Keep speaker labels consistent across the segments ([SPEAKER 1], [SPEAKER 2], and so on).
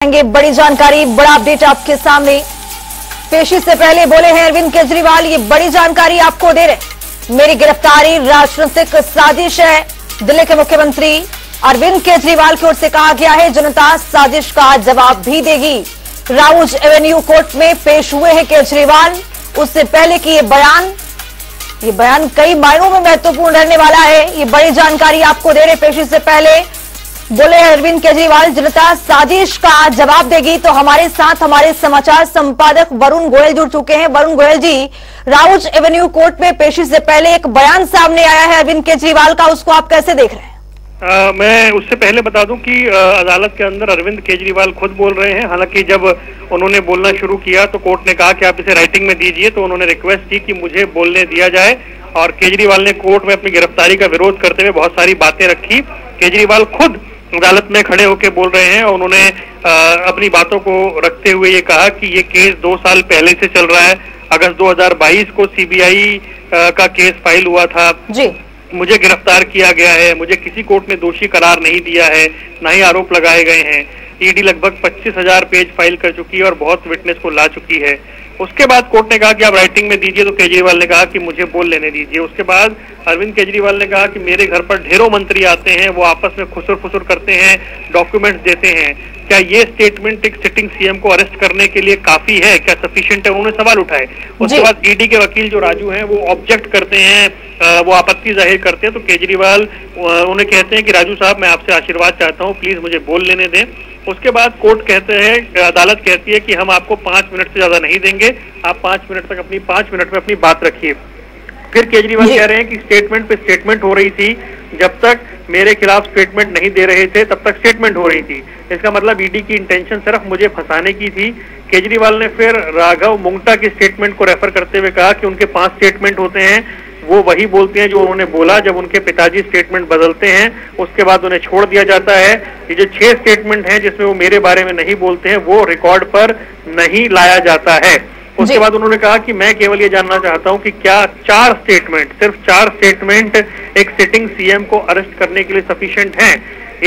[SPEAKER 1] बड़ी जानकारी, बड़ा अपडेट आपके सामने। पेशी से पहले बोले हैं अरविंद केजरीवाल, ये बड़ी जानकारी आपको दे रहे। मेरी गिरफ्तारी राजनीतिक साजिश है। दिल्ली के मुख्यमंत्री अरविंद केजरीवाल की ओर से कहा गया है, जनता साजिश का जवाब भी देगी। राउज एवेन्यू कोर्ट में पेश हुए हैं केजरीवाल। उससे पहले की ये बयान कई मायनों में महत्वपूर्ण रहने वाला है। ये बड़ी जानकारी आपको दे रहे। पेशी से पहले बोले अरविंद केजरीवाल, जनता साजिश का जवाब देगी। तो हमारे साथ हमारे समाचार संपादक वरुण गोयल जुड़ चुके हैं। वरुण गोयल जी, राउज एवेन्यू कोर्ट में पेशी से पहले एक बयान सामने आया है अरविंद केजरीवाल का, उसको आप कैसे देख रहे हैं?
[SPEAKER 2] मैं उससे पहले बता दूं कि अदालत के अंदर अरविंद केजरीवाल खुद बोल रहे हैं। हालांकि जब उन्होंने बोलना शुरू किया तो कोर्ट ने कहा कि आप इसे राइटिंग में दीजिए, तो उन्होंने रिक्वेस्ट की कि मुझे बोलने दिया जाए। और केजरीवाल ने कोर्ट में अपनी गिरफ्तारी का विरोध करते हुए बहुत सारी बातें रखी। केजरीवाल खुद अदालत में खड़े होकर बोल रहे हैं और उन्होंने अपनी बातों को रखते हुए ये कहा कि ये केस 2 साल पहले से चल रहा है। अगस्त 2022 को सीबीआई का केस फाइल हुआ था जी। मुझे गिरफ्तार किया गया है, मुझे किसी कोर्ट ने दोषी करार नहीं दिया है, ना ही आरोप लगाए गए हैं। ईडी लगभग 25,000 पेज फाइल कर चुकी है और बहुत विटनेस को ला चुकी है। उसके बाद कोर्ट ने कहा कि आप राइटिंग में दीजिए, तो केजरीवाल ने कहा कि मुझे बोल लेने दीजिए। उसके बाद अरविंद केजरीवाल ने कहा कि मेरे घर पर ढेरों मंत्री आते हैं, वो आपस में खुसुर फुसुर करते हैं, डॉक्यूमेंट्स देते हैं। क्या ये स्टेटमेंट एक सिटिंग सीएम को अरेस्ट करने के लिए काफी है, क्या सफिशिएंट है? उन्होंने सवाल उठाए। उसके बाद ईडी के वकील जो राजू हैं वो ऑब्जेक्ट करते हैं, वो आपत्ति जाहिर करते हैं। तो केजरीवाल उन्हें कहते हैं कि राजू साहब, मैं आपसे आशीर्वाद चाहता हूँ, प्लीज मुझे बोल लेने दें। उसके बाद कोर्ट कहते हैं, अदालत कहती है कि हम आपको 5 मिनट से ज्यादा नहीं देंगे, आप 5 मिनट तक 5 मिनट में अपनी बात रखिए। फिर केजरीवाल कह रहे हैं कि स्टेटमेंट पे स्टेटमेंट हो रही थी, जब तक मेरे खिलाफ स्टेटमेंट नहीं दे रहे थे तब तक स्टेटमेंट हो रही थी। इसका मतलब ईडी की इंटेंशन सिर्फ मुझे फंसाने की थी। केजरीवाल ने फिर राघव मुंगटा की स्टेटमेंट को रेफर करते हुए कहा कि उनके 5 स्टेटमेंट होते हैं, वो वही बोलते हैं जो उन्होंने बोला। जब उनके पिताजी स्टेटमेंट बदलते हैं उसके बाद उन्हें छोड़ दिया जाता है। ये जो 6 स्टेटमेंट हैं जिसमें वो मेरे बारे में नहीं बोलते हैं, वो रिकॉर्ड पर नहीं लाया जाता है। उसके बाद उन्होंने कहा कि मैं केवल ये जानना चाहता हूं कि क्या 4 स्टेटमेंट, सिर्फ 4 स्टेटमेंट एक सिटिंग सीएम को अरेस्ट करने के लिए सफिशिएंट हैं?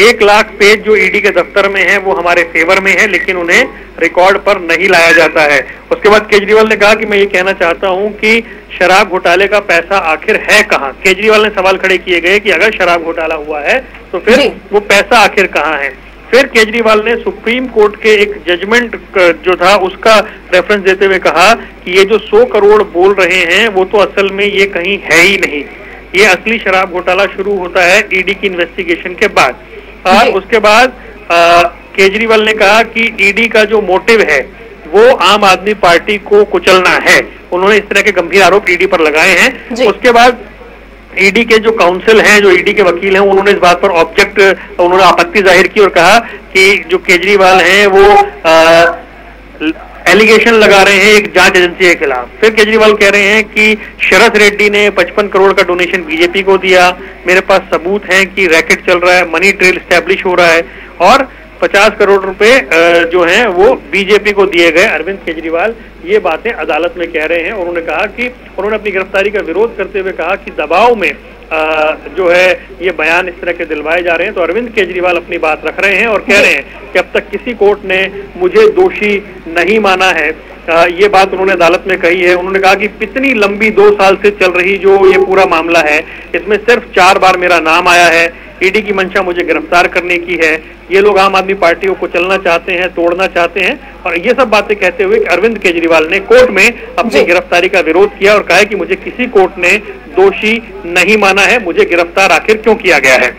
[SPEAKER 2] 1 लाख पेज जो ईडी के दफ्तर में है वो हमारे फेवर में है, लेकिन उन्हें रिकॉर्ड पर नहीं लाया जाता है। उसके बाद केजरीवाल ने कहा कि मैं ये कहना चाहता हूं कि शराब घोटाले का पैसा आखिर है कहां? केजरीवाल ने सवाल खड़े किए गए कि अगर शराब घोटाला हुआ है तो फिर वो पैसा आखिर कहां है? फिर केजरीवाल ने सुप्रीम कोर्ट के एक जजमेंट जो था उसका रेफरेंस देते हुए कहा कि ये जो 100 करोड़ बोल रहे हैं वो तो असल में ये कहीं है ही नहीं। ये असली शराब घोटाला शुरू होता है ईडी की इन्वेस्टिगेशन के बाद। और उसके बाद केजरीवाल ने कहा कि ईडी का जो मोटिव है वो आम आदमी पार्टी को कुचलना है। उन्होंने इस तरह के गंभीर आरोप ईडी पर लगाए हैं। उसके बाद ईडी के जो काउंसिल हैं, जो ईडी के वकील हैं, उन्होंने इस बात पर उन्होंने आपत्ति जाहिर की और कहा कि जो केजरीवाल हैं वो एलिगेशन लगा रहे हैं एक जांच एजेंसी के खिलाफ। फिर केजरीवाल कह रहे हैं कि शरद रेड्डी ने 55 करोड़ का डोनेशन बीजेपी को दिया, मेरे पास सबूत हैं कि रैकेट चल रहा है, मनी ट्रेल स्टैब्लिश हो रहा है, और 50 करोड़ रुपए जो हैं वो बीजेपी को दिए गए। अरविंद केजरीवाल ये बातें अदालत में कह रहे हैं। उन्होंने कहा कि उन्होंने अपनी गिरफ्तारी का विरोध करते हुए कहा कि दबाव में जो है ये बयान इस तरह के दिलवाए जा रहे हैं। तो अरविंद केजरीवाल अपनी बात रख रहे हैं और कह रहे हैं कि अब तक किसी कोर्ट ने मुझे दोषी नहीं माना है। ये बात उन्होंने अदालत में कही है। उन्होंने कहा कि इतनी लंबी 2 साल से चल रही जो ये पूरा मामला है, इसमें सिर्फ 4 बार मेरा नाम आया है। ईडी की मंशा मुझे गिरफ्तार करने की है। ये लोग आम आदमी पार्टी को कुचलना चाहते हैं, तोड़ना चाहते हैं। और ये सब बातें कहते हुए अरविंद केजरीवाल ने कोर्ट में अपनी गिरफ्तारी का विरोध किया और कहा कि मुझे किसी कोर्ट ने दोषी नहीं माना है, मुझे गिरफ्तार आखिर क्यों किया गया है।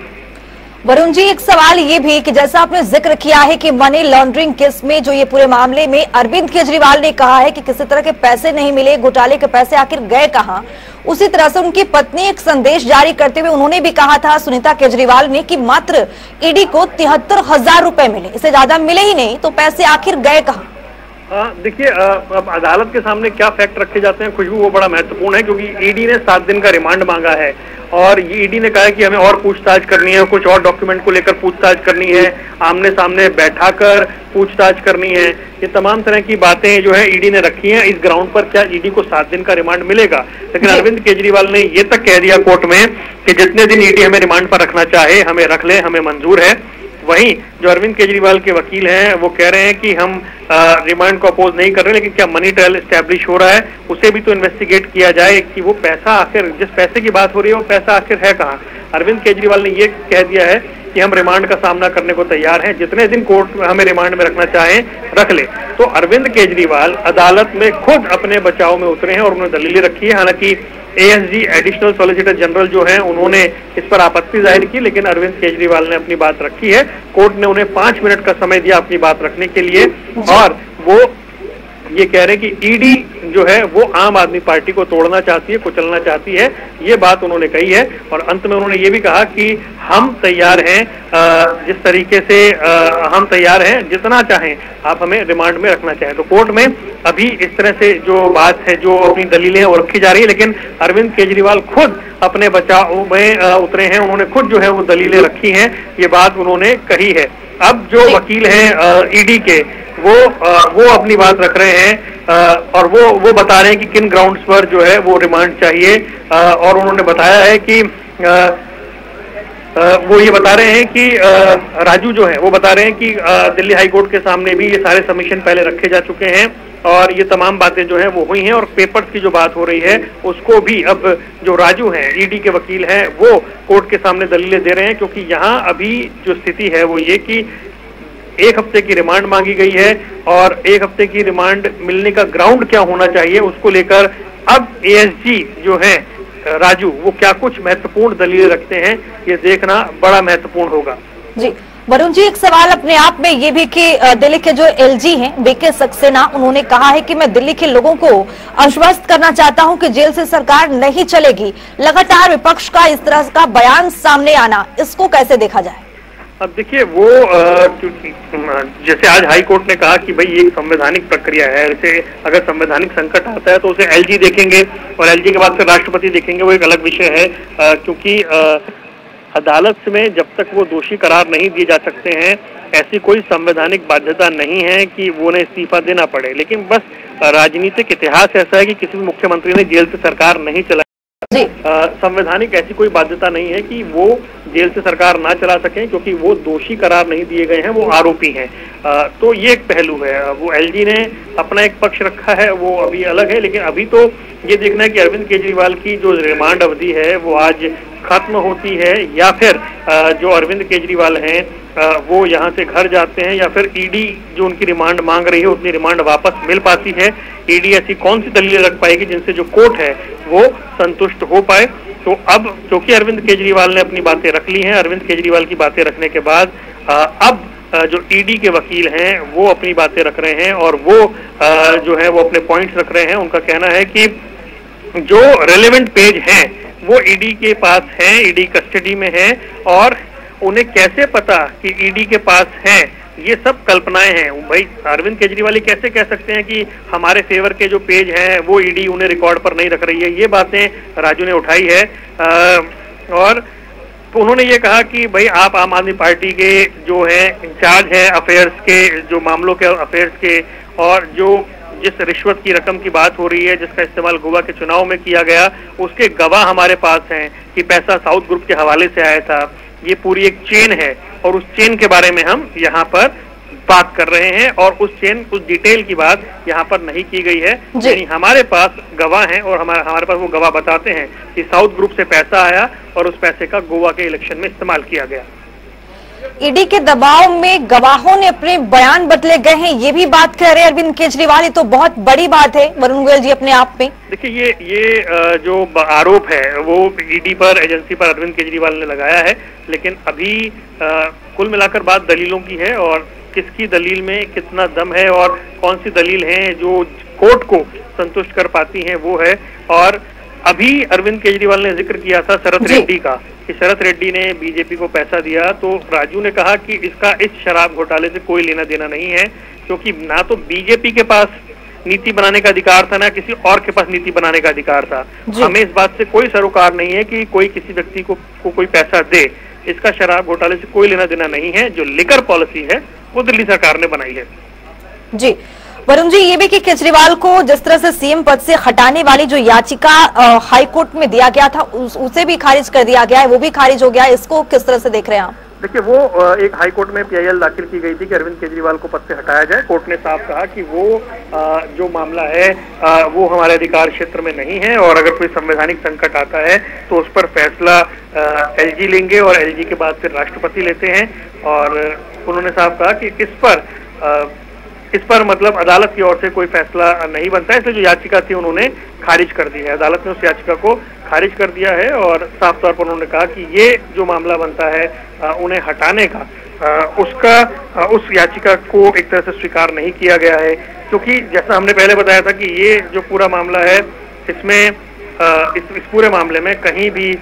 [SPEAKER 1] वरुण जी, एक सवाल ये भी कि जैसा आपने जिक्र किया है कि मनी लॉन्ड्रिंग केस में जो ये पूरे मामले में अरविंद केजरीवाल ने कहा है कि किसी तरह के पैसे नहीं मिले, घोटाले के पैसे आखिर गए कहां? उसी तरह से उनकी पत्नी एक संदेश जारी करते हुए उन्होंने भी कहा था, सुनीता केजरीवाल ने, कि मात्र ईडी को 73,000 रुपए मिले, इससे ज्यादा मिले ही नहीं, तो पैसे आखिर गए कहां?
[SPEAKER 2] देखिए, अब अदालत के सामने क्या फैक्ट रखे जाते हैं खुशबू, वो बड़ा महत्वपूर्ण है, क्योंकि ईडी ने 7 दिन का रिमांड मांगा है और ये ईडी ने कहा है कि हमें और पूछताछ करनी है, कुछ और डॉक्यूमेंट को लेकर पूछताछ करनी है, आमने सामने बैठाकर पूछताछ करनी है। ये तमाम तरह की बातें जो है ईडी ने रखी हैं। इस ग्राउंड पर क्या ईडी को 7 दिन का रिमांड मिलेगा? लेकिन अरविंद केजरीवाल ने ये तक कह दिया कोर्ट में कि जितने दिन ईडी हमें रिमांड पर रखना चाहे हमें रख ले, हमें मंजूर है। वहीं जो अरविंद केजरीवाल के वकील हैं वो कह रहे हैं कि हम रिमांड को अपोज नहीं कर रहे, लेकिन क्या मनी ट्रायल एस्टैब्लिश हो रहा है उसे भी तो इन्वेस्टिगेट किया जाए कि वो पैसा आखिर, जिस पैसे की बात हो रही है वो पैसा आखिर है कहाँ। अरविंद केजरीवाल ने ये कह दिया है कि हम रिमांड का सामना करने को तैयार हैं, जितने दिन कोर्ट में हमें रिमांड में रखना चाहें रख ले। तो अरविंद केजरीवाल अदालत में खुद अपने बचाव में उतरे हैं और उन्होंने दलीलें रखी है। हालांकि एएसजी एडिशनल सॉलिसिटर जनरल जो हैं उन्होंने इस पर आपत्ति जाहिर की, लेकिन अरविंद केजरीवाल ने अपनी बात रखी है। कोर्ट ने उन्हें 5 मिनट का समय दिया अपनी बात रखने के लिए और वो ये कह रहे हैं कि ईडी जो है वो आम आदमी पार्टी को तोड़ना चाहती है, कुचलना चाहती है, ये बात उन्होंने कही है। और अंत में उन्होंने ये भी कहा कि हम तैयार हैं, जिस तरीके से हम तैयार हैं, जितना चाहें आप हमें रिमांड में रखना चाहें। तो कोर्ट में अभी इस तरह से जो बात है, जो अपनी दलीलें हैं वो रखी जा रही है, लेकिन अरविंद केजरीवाल खुद अपने बचाव में उतरे हैं, उन्होंने खुद जो है वो दलीलें रखी हैं, ये बात उन्होंने कही है। अब जो वकील हैं ईडी के वो अपनी बात रख रहे हैं और वो बता रहे हैं कि किन ग्राउंड्स पर जो है वो रिमांड चाहिए। और उन्होंने बताया है कि वो ये बता रहे हैं कि राजू जो है वो बता रहे हैं कि दिल्ली हाई कोर्ट के सामने भी ये सारे सबमिशन पहले रखे जा चुके हैं और ये तमाम बातें जो है वो हुई हैं। और पेपर्स की जो बात हो रही है उसको भी अब जो राजू हैं ईडी के वकील हैं वो कोर्ट के सामने दलीलें दे रहे हैं, क्योंकि यहाँ अभी जो स्थिति है वो ये कि 1 हफ्ते की रिमांड मांगी गई है और 1 हफ्ते की रिमांड मिलने का ग्राउंड क्या होना चाहिए उसको लेकर अब एएसजी जो है राजू वो क्या कुछ महत्वपूर्ण दलीलें रखते हैं, ये देखना बड़ा महत्वपूर्ण होगा।
[SPEAKER 1] जी वरुण जी, एक सवाल अपने आप में ये भी कि दिल्ली के जो एलजी हैं बीके सक्सेना, उन्होंने कहा है कि मैं दिल्ली के लोगों को आश्वस्त करना चाहता हूं कि जेल से सरकार नहीं चलेगी। लगातार विपक्ष का इस तरह का बयान सामने आना, इसको कैसे देखा जाए?
[SPEAKER 2] अब देखिए वो जैसे आज हाई कोर्ट ने कहा कि भाई ये एक संवैधानिक प्रक्रिया है, जैसे अगर संवैधानिक संकट आता है तो उसे एलजी देखेंगे और एलजी के बाद फिर राष्ट्रपति देखेंगे, वो एक अलग विषय है। क्योंकि अदालत में जब तक वो दोषी करार नहीं दिए जा सकते हैं ऐसी कोई संवैधानिक बाध्यता नहीं है कि वो उन्हें इस्तीफा देना पड़े। लेकिन बस राजनीतिक इतिहास ऐसा है कि किसी भी मुख्यमंत्री ने जेल से सरकार नहीं चलाई। संवैधानिक ऐसी कोई बाध्यता नहीं है कि वो जेल से सरकार ना चला सकें, क्योंकि वो दोषी करार नहीं दिए गए हैं, वो आरोपी हैं। तो ये एक पहलू है। वो एलजी ने अपना एक पक्ष रखा है, वो अभी अलग है, लेकिन अभी तो ये देखना है कि अरविंद केजरीवाल की जो रिमांड अवधि है वो आज खत्म होती है या फिर जो अरविंद केजरीवाल हैं वो यहाँ से घर जाते हैं या फिर ईडी जो उनकी रिमांड मांग रही है उतनी रिमांड वापस मिल पाती है। ईडी ऐसी कौन सी दलीलें रख पाएगी जिनसे जो कोर्ट है वो संतुष्ट हो पाए। तो अब क्योंकि अरविंद केजरीवाल ने अपनी बातें रख ली हैं, अरविंद केजरीवाल की बातें रखने के बाद अब जो ईडी के वकील हैं वो अपनी बातें रख रहे हैं और वो जो है वो अपने पॉइंट्स रख रहे हैं। उनका कहना है कि जो रेलेवेंट पेज हैं वो ईडी के पास हैं, ईडी कस्टडी में हैं और उन्हें कैसे पता कि ईडी के पास हैं, ये सब कल्पनाएं हैं। भाई अरविंद केजरीवाल कैसे कह सकते हैं कि हमारे फेवर के जो पेज हैं वो ईडी उन्हें रिकॉर्ड पर नहीं रख रही है। ये बातें राजू ने उठाई है और तो उन्होंने ये कहा कि भाई आप आम आदमी पार्टी के जो है इंचार्ज है अफेयर्स के, जो मामलों के अफेयर्स के, और जो जिस रिश्वत की रकम की बात हो रही है जिसका इस्तेमाल गोवा के चुनाव में किया गया उसके गवाह हमारे पास हैं कि पैसा साउथ ग्रुप के हवाले से आया था। ये पूरी एक चेन है और उस चेन के बारे में हम यहाँ पर बात कर रहे हैं और उस चेन कुछ डिटेल की बात यहाँ पर नहीं की गई है। यानी हमारे पास गवाह हैं और हमारे पास वो गवाह बताते हैं कि साउथ ग्रुप से पैसा आया और उस पैसे का गोवा के इलेक्शन में इस्तेमाल किया गया।
[SPEAKER 1] ईडी के दबाव में गवाहों ने अपने बयान बदले गए हैं, ये भी बात कह रहे हैं अरविंद केजरीवाल। ये तो बहुत बड़ी बात है वरुण गोयल जी अपने आप में।
[SPEAKER 2] देखिए ये जो आरोप है वो ईडी पर, एजेंसी पर अरविंद केजरीवाल ने लगाया है, लेकिन अभी कुल मिलाकर बात दलीलों की है और किसकी दलील में कितना दम है और कौन सी दलील है जो कोर्ट को संतुष्ट कर पाती है वो है। और अभी अरविंद केजरीवाल ने जिक्र किया था शरत रेड्डी का कि शरत रेड्डी ने बीजेपी को पैसा दिया, तो राजू ने कहा कि इसका इस शराब घोटाले से कोई लेना देना नहीं है, क्योंकि ना तो बीजेपी के पास नीति बनाने का अधिकार था ना किसी और के पास नीति बनाने का अधिकार था। हमें इस बात से कोई सरोकार नहीं है कि कोई किसी व्यक्ति को कोई पैसा दे। इसका शराब घोटाले से कोई लेना देना नहीं है। जो लिकर पॉलिसी है वो दिल्ली सरकार ने बनाई है।
[SPEAKER 1] जी वरुण जी, ये भी कि केजरीवाल को जिस तरह से सीएम पद से हटाने वाली जो याचिका हाई कोर्ट में दिया गया था उसे भी खारिज कर दिया गया है, वो भी खारिज हो गया है, इसको किस तरह से देख रहे हैं आप?
[SPEAKER 2] देखिए, वो एक हाई कोर्ट में पीआईएल दाखिल की गई थी कि अरविंद केजरीवाल को पद से हटाया जाए। कोर्ट ने साफ कहा कि वो जो मामला है वो हमारे अधिकार क्षेत्र में नहीं है और अगर कोई संवैधानिक संकट आता है तो उस पर फैसला एलजी लेंगे और एलजी के बाद फिर राष्ट्रपति लेते हैं। और उन्होंने साफ कहा कि इस पर मतलब अदालत की ओर से कोई फैसला नहीं बनता है, इसलिए जो याचिका थी उन्होंने खारिज कर दी है। अदालत ने उस याचिका को खारिज कर दिया है और साफ तौर पर उन्होंने कहा कि ये जो मामला बनता है उन्हें हटाने का, उस याचिका को एक तरह से स्वीकार नहीं किया गया है, क्योंकि जैसा हमने पहले बताया था कि ये जो पूरा मामला है इसमें इस पूरे मामले में कहीं भी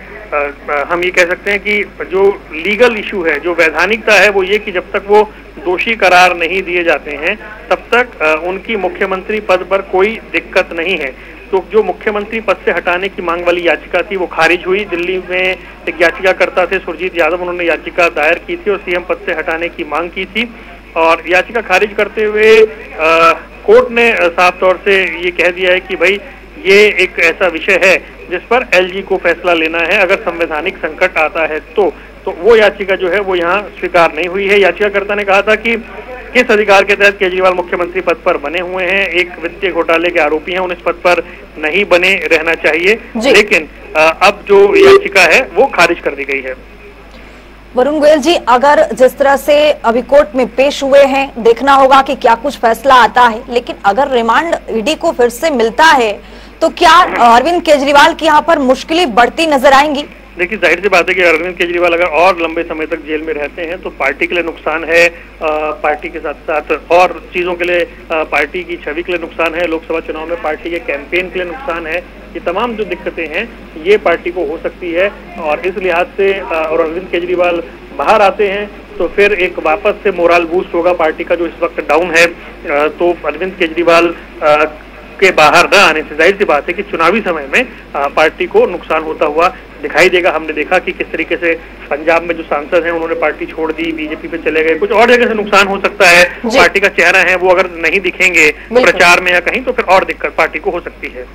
[SPEAKER 2] हम ये कह सकते हैं कि जो लीगल इशू है, जो वैधानिकता है, वो ये कि जब तक वो दोषी करार नहीं दिए जाते हैं तब तक उनकी मुख्यमंत्री पद पर कोई दिक्कत नहीं है। तो जो मुख्यमंत्री पद से हटाने की मांग वाली याचिका थी वो खारिज हुई। दिल्ली में एक याचिकाकर्ता थे सुरजीत यादव, उन्होंने याचिका दायर की थी और सीएम पद से हटाने की मांग की थी और याचिका खारिज करते हुए कोर्ट ने साफ तौर से ये कह दिया है कि भाई ये एक ऐसा विषय है जिस पर एलजी को फैसला लेना है, अगर संवैधानिक संकट आता है तो वो याचिका जो है वो यहाँ स्वीकार नहीं हुई है। याचिकाकर्ता ने कहा था कि किस अधिकार के तहत केजरीवाल मुख्यमंत्री पद पर बने हुए हैं, एक वित्तीय घोटाले के आरोपी हैं, उन्हें इस पद पर नहीं बने रहना चाहिए, लेकिन अब जो याचिका है वो खारिज कर दी गई है।
[SPEAKER 1] वरुण गोयल जी, अगर जिस तरह से अभी कोर्ट में पेश हुए हैं, देखना होगा कि क्या कुछ फैसला आता है, लेकिन अगर रिमांड ईडी को फिर से मिलता है तो क्या अरविंद केजरीवाल की यहाँ पर मुश्किलें बढ़ती नजर आएंगी?
[SPEAKER 2] देखिए, जाहिर सी बात है कि अरविंद केजरीवाल अगर और लंबे समय तक जेल में रहते हैं तो पार्टी के लिए नुकसान है, पार्टी के साथ साथ और चीजों के लिए, पार्टी की छवि के लिए नुकसान है, लोकसभा चुनाव में पार्टी के कैंपेन के लिए नुकसान है। ये तमाम जो दिक्कतें हैं ये पार्टी को हो सकती है और इस लिहाज से और अरविंद केजरीवाल बाहर आते हैं तो फिर एक वापस से मोरल बूस्ट होगा पार्टी का जो इस वक्त डाउन है। तो अरविंद केजरीवाल के बाहर न आने से जाहिर सी बात है कि चुनावी समय में पार्टी को नुकसान होता हुआ दिखाई देगा। हमने देखा कि किस तरीके से पंजाब में जो सांसद हैं उन्होंने पार्टी छोड़ दी, बीजेपी पे चले गए, कुछ और जगह से नुकसान हो सकता है। पार्टी का चेहरा है वो अगर नहीं दिखेंगे प्रचार में या कहीं तो फिर और दिक्कत पार्टी को हो सकती है।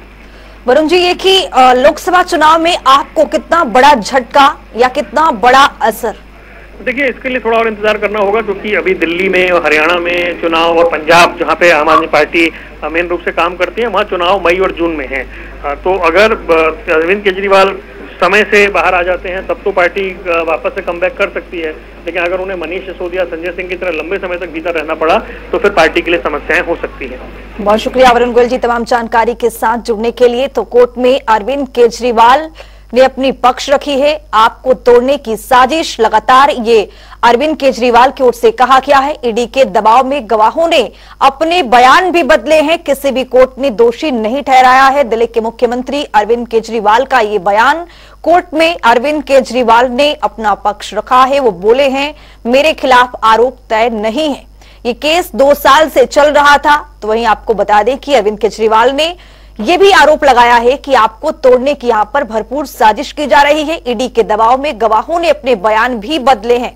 [SPEAKER 1] वरुण जी, ये कि लोकसभा चुनाव में आपको कितना बड़ा झटका या कितना बड़ा असर?
[SPEAKER 2] देखिए, इसके लिए थोड़ा और इंतजार करना होगा क्योंकि अभी दिल्ली में और हरियाणा में चुनाव और पंजाब जहां पे आम आदमी पार्टी मेन रूप से काम करती है वहां चुनाव मई और जून में है। तो अगर अरविंद केजरीवाल समय से बाहर आ जाते हैं तब तो पार्टी वापस से कमबैक कर सकती है, लेकिन अगर उन्हें मनीष सिसोदिया, संजय सिंह की तरह लंबे समय तक भीतर रहना पड़ा तो फिर पार्टी के लिए समस्याएं हो सकती है।
[SPEAKER 1] बहुत शुक्रिया वरुण गोयल जी तमाम जानकारी के साथ जुड़ने के लिए। तो कोर्ट में अरविंद केजरीवाल ने अपनी पक्ष रखी है, आपको तोड़ने की साजिश लगातार ये अरविंद केजरीवाल की ओर से कहा गया है। ईडी के दबाव में गवाहों ने अपने बयान भी बदले हैं, किसी भी कोर्ट ने दोषी नहीं ठहराया है। दिल्ली के मुख्यमंत्री अरविंद केजरीवाल का ये बयान, कोर्ट में अरविंद केजरीवाल ने अपना पक्ष रखा है। वो बोले हैं मेरे खिलाफ आरोप तय नहीं है, ये केस 2 साल से चल रहा था। तो वहीं आपको बता दें कि अरविंद केजरीवाल ने ये भी आरोप लगाया है कि आपको तोड़ने की यहां पर भरपूर साजिश की जा रही है। ईडी के दबाव में गवाहों ने अपने बयान भी बदले हैं।